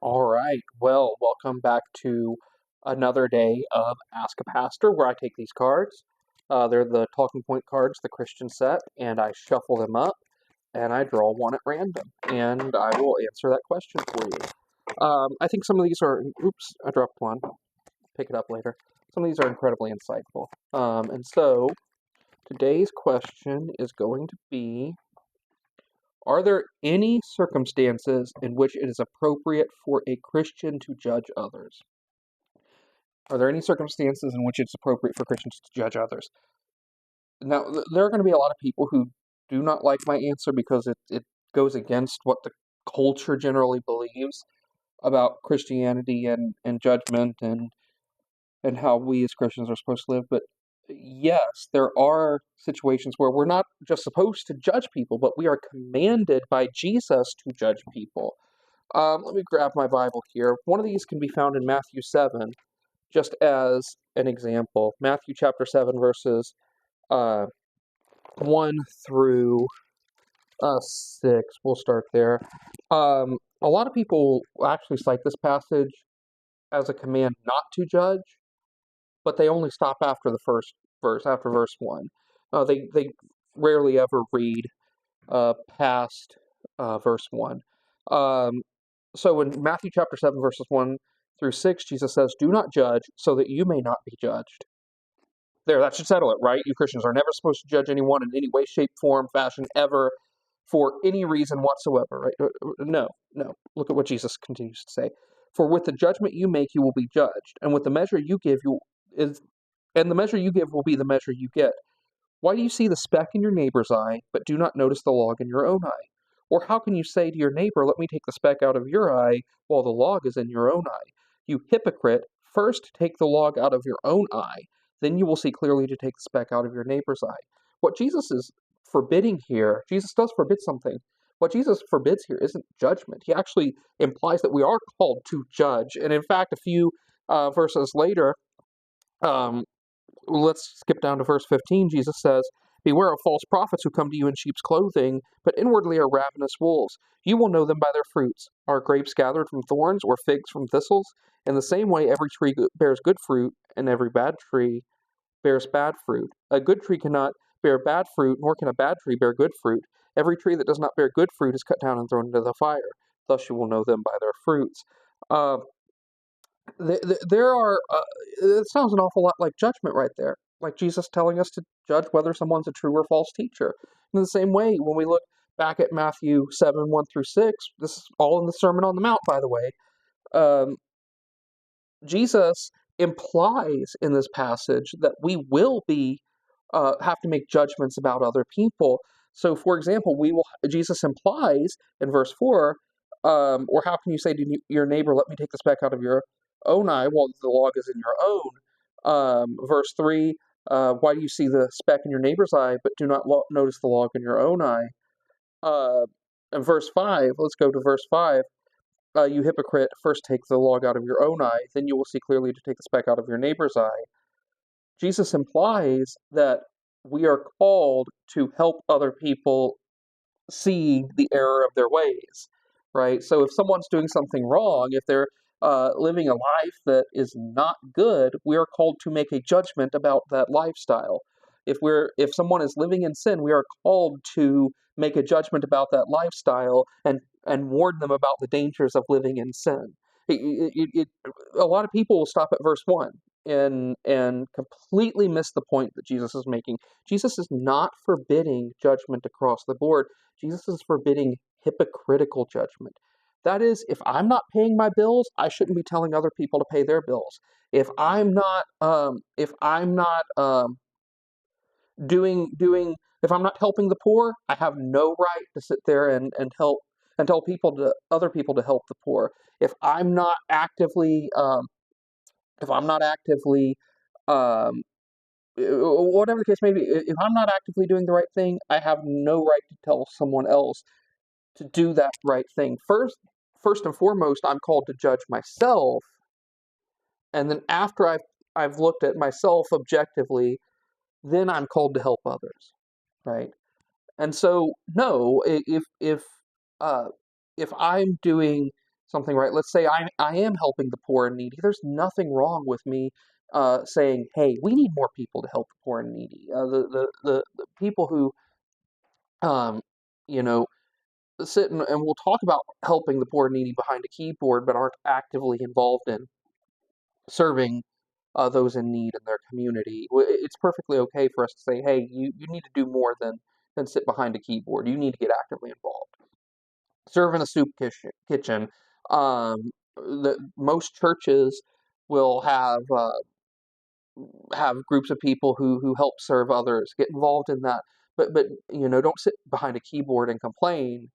All right. Well, welcome back to another day of Ask a Pastor, where I take these cards. They're the talking point cards, the Christian set, and I shuffle them up and I draw one at random, and I will answer that question for you. I think some of these are, oops, I dropped one. Pick it up later. Some of these are incredibly insightful. And so today's question is going to be, are there any circumstances in which it is appropriate for a Christian to judge others? Are there any circumstances in which it's appropriate for Christians to judge others? Now, there are going to be a lot of people who do not like my answer because it goes against what the culture generally believes about Christianity and judgment and how we as Christians are supposed to live. But yes, there are situations where we're not just supposed to judge people, but we are commanded by Jesus to judge people. Let me grab my Bible here. One of these can be found in Matthew 7, just as an example. Matthew chapter 7, verses uh, 1 through 6. We'll start there. A lot of people actually cite this passage as a command not to judge, but they only stop after the first verse, after verse 1. They rarely ever read past verse 1. So in Matthew chapter 7, verses 1 through 6, Jesus says, "Do not judge so that you may not be judged." There, that should settle it, right? You Christians are never supposed to judge anyone in any way, shape, form, fashion, ever, for any reason whatsoever, right? No, no. Look at what Jesus continues to say. "For with the judgment you make, you will be judged, and with the measure you give, and the measure you give will be the measure you get. Why do you see the speck in your neighbor's eye, but do not notice the log in your own eye? Or how can you say to your neighbor, 'Let me take the speck out of your eye,' while the log is in your own eye? You hypocrite, first take the log out of your own eye, then you will see clearly to take the speck out of your neighbor's eye." What Jesus is forbidding here, Jesus does forbid something. What Jesus forbids here isn't judgment. He actually implies that we are called to judge. And in fact, a few verses later, um, let's skip down to verse 15. Jesus says, "Beware of false prophets who come to you in sheep's clothing, but inwardly are ravenous wolves. You will know them by their fruits. Are grapes gathered from thorns, or figs from thistles? In the same way, every tree bears good fruit, and every bad tree bears bad fruit. A good tree cannot bear bad fruit, nor can a bad tree bear good fruit. Every tree that does not bear good fruit is cut down and thrown into the fire. Thus you will know them by their fruits." Uh, there are, it sounds an awful lot like judgment right there. Like Jesus telling us to judge whether someone's a true or false teacher. In the same way, when we look back at Matthew 7, 1 through 6, this is all in the Sermon on the Mount, by the way, um, Jesus implies in this passage that we will be have to make judgments about other people. So, for example, Jesus implies in verse 4, or how can you say to your neighbor, "Let me take the speck out of your own eye," while the log is in your own? Verse 3, "Why do you see the speck in your neighbor's eye, but do not notice the log in your own eye?" Uh, and verse 5, let's go to verse 5. "You hypocrite, first take the log out of your own eye, then you will see clearly to take the speck out of your neighbor's eye." Jesus implies that we are called to help other people see the error of their ways, right? So if someone's doing something wrong, if they're living a life that is not good, we are called to make a judgment about that lifestyle. If someone is living in sin, we are called to make a judgment about that lifestyle and warn them about the dangers of living in sin. A lot of people will stop at verse 1 and completely miss the point that Jesus is making. Jesus is not forbidding judgment across the board. Jesus is forbidding hypocritical judgment. That is, if I'm not paying my bills, I shouldn't be telling other people to pay their bills. If I'm not doing if I'm not helping the poor, I have no right to sit there and help and tell other people to help the poor. If I'm not actively if I'm not actively um, whatever the case may be, if I'm not actively doing the right thing, I have no right to tell someone else to do that right thing. First and foremost, I'm called to judge myself, and then after I've looked at myself objectively, then I'm called to help others, right? And so, no, uh, if I'm doing something right. Let's say I am helping the poor and needy. There's nothing wrong with me saying, "Hey, we need more people to help the poor and needy." The people who um, you know sit and we'll talk about helping the poor and needy behind a keyboard, but aren't actively involved in serving those in need in their community. It's perfectly okay for us to say, "Hey, you need to do more than sit behind a keyboard. You need to get actively involved." Serve in a soup kitchen. Most churches will have groups of people who help serve others. Get involved in that, but don't sit behind a keyboard and complain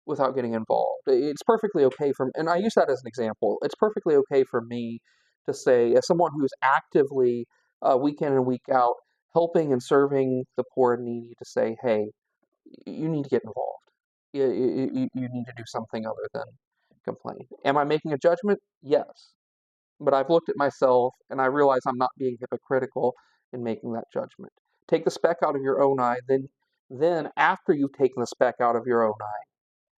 without getting involved. It's perfectly okay for, and I use that as an example. It's perfectly okay for me to say, as someone who's actively week in and week out helping and serving the poor and needy, to say, "Hey, you need to get involved. You need to do something other than complain." Am I making a judgment? Yes. But I've looked at myself and I realize I'm not being hypocritical in making that judgment. Take the speck out of your own eye, then after you've taken the speck out of your own eye,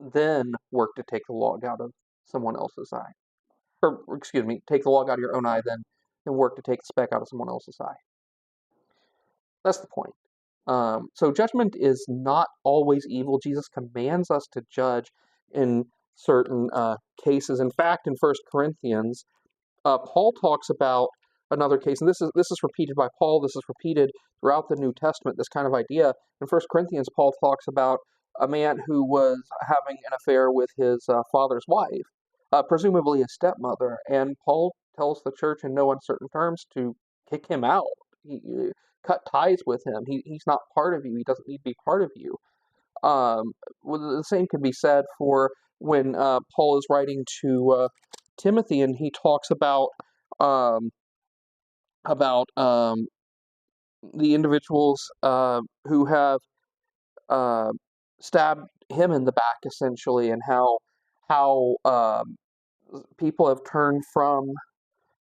then work to take the log out of someone else's eye. Or excuse me, take the log out of your own eye, then work to take the speck out of someone else's eye. That's the point. So judgment is not always evil. Jesus commands us to judge in certain cases. In fact, in First Corinthians, Paul talks about another case, and this is repeated by Paul. This is repeated throughout the New Testament. This kind of idea in First Corinthians, Paul talks about a man who was having an affair with his father's wife, presumably his stepmother, and Paul tells the church in no uncertain terms to kick him out. Cut ties with him. He's not part of you. He doesn't need to be part of you. Well, the same can be said for when Paul is writing to Timothy, and he talks um, about the individuals who have uh, stabbed him in the back, essentially, and how people have turned from.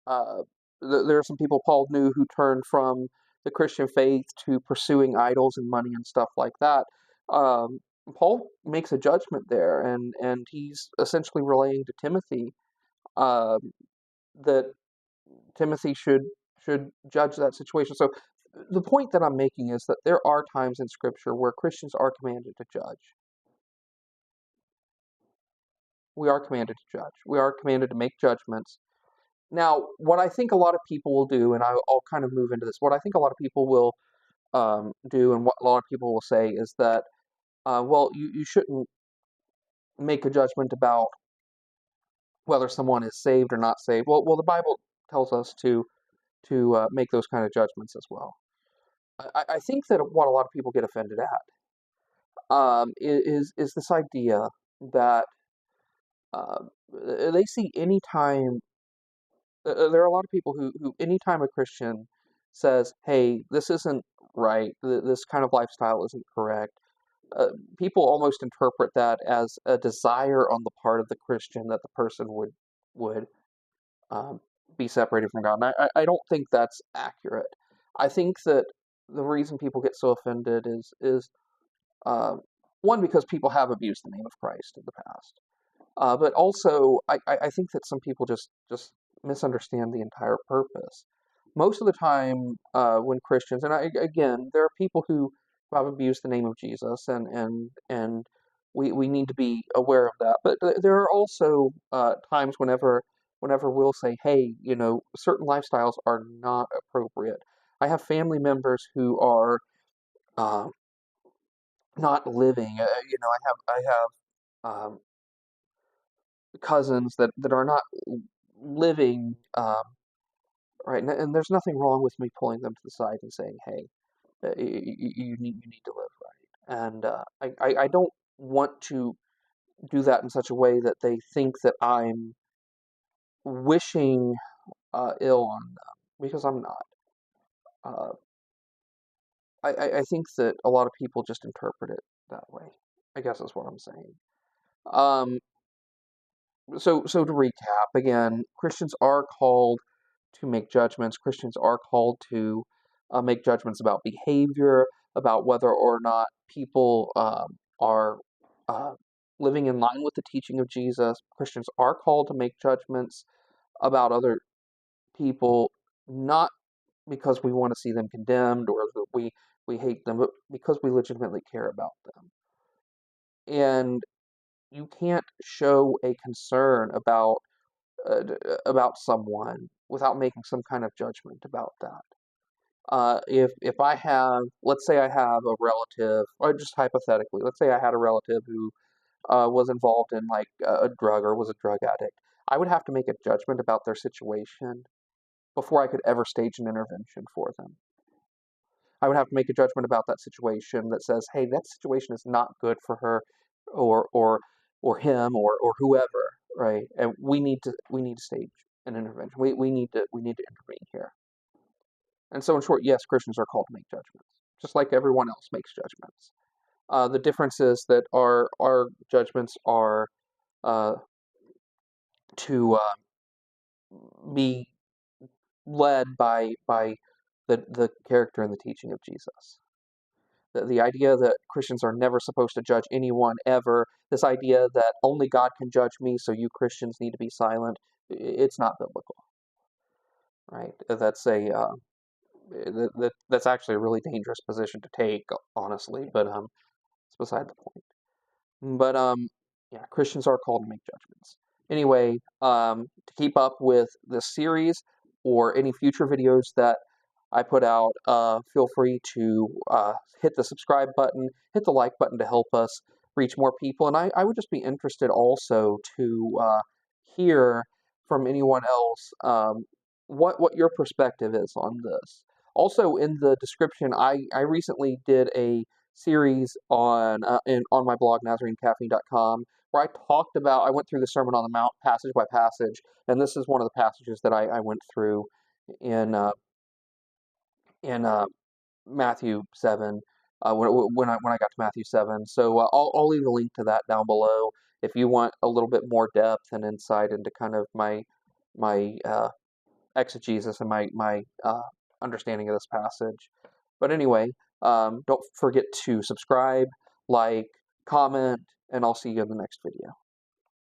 Uh, there are some people Paul knew who turned from the Christian faith to pursuing idols and money and stuff like that. Um, Paul makes a judgment there, and he's essentially relaying to Timothy uh, that Timothy should judge that situation. So the point that I'm making is that there are times in Scripture where Christians are commanded to judge. We are commanded to judge. We are commanded to make judgments. Now, what I think a lot of people will do, and I'll kind of move into this, what I think a lot of people will do, and what a lot of people will say is that, well, you shouldn't make a judgment about whether someone is saved or not saved. Well, the Bible tells us to make those kind of judgments as well. I think that what a lot of people get offended at is this idea that uh, they see any time. There are a lot of people who anytime a Christian says, "Hey, this isn't right. This kind of lifestyle isn't correct," uh, people almost interpret that as a desire on the part of the Christian that the person would um, be separated from God. And I don't think that's accurate. I think that the reason people get so offended is uh, one, because people have abused the name of Christ in the past, but also I think that some people just misunderstand the entire purpose. Most of the time, when Christians, and again, there are people who have abused the name of Jesus, and we need to be aware of that. But there are also times whenever we'll say, "Hey, certain lifestyles are not appropriate." I have family members who are uh, not living. I have cousins that are not living right, and there's nothing wrong with me pulling them to the side and saying, "Hey, you need to live right." And I don't want to do that in such a way that they think that I'm wishing ill on them, because I'm not. Uh, I think that a lot of people just interpret it that way. I guess that's what I'm saying. Um, so to recap again, Christians are called to make judgments. Christians are called to make judgments about behavior, about whether or not people are. living in line with the teaching of Jesus. Christians are called to make judgments about other people, not because we want to see them condemned or that we hate them, but because we legitimately care about them. And you can't show a concern about someone without making some kind of judgment about that. If I have, let's say I have a relative, or just hypothetically, let's say I had a relative who was involved in like a drug or was a drug addict, I would have to make a judgment about their situation before I could ever stage an intervention for them. I would have to make a judgment about that situation that says, hey, that situation is not good for her or him or whoever, right? And we need to stage an intervention. We need to intervene here. And so in short, yes, Christians are called to make judgments, just like everyone else makes judgments. The difference is that our judgments are uh, to be led by the character and the teaching of Jesus. The idea that Christians are never supposed to judge anyone ever, this idea that only God can judge me, so you Christians need to be silent, it's not biblical, right? That's actually a really dangerous position to take, honestly, but it's beside the point. But yeah, Christians are called to make judgments. Anyway, to keep up with this series or any future videos that I put out, feel free to hit the subscribe button, hit the like button to help us reach more people. And I would just be interested also to hear from anyone else what your perspective is on this. Also, in the description, I recently did a series on my blog, NazareneCaffeine.com, where I went through the Sermon on the Mount passage by passage, and this is one of the passages that I went through in Matthew 7, when I got to Matthew 7. So I'll leave a link to that down below if you want a little bit more depth and insight into kind of my exegesis and my understanding of this passage. But anyway, don't forget to subscribe, like, comment, and I'll see you in the next video.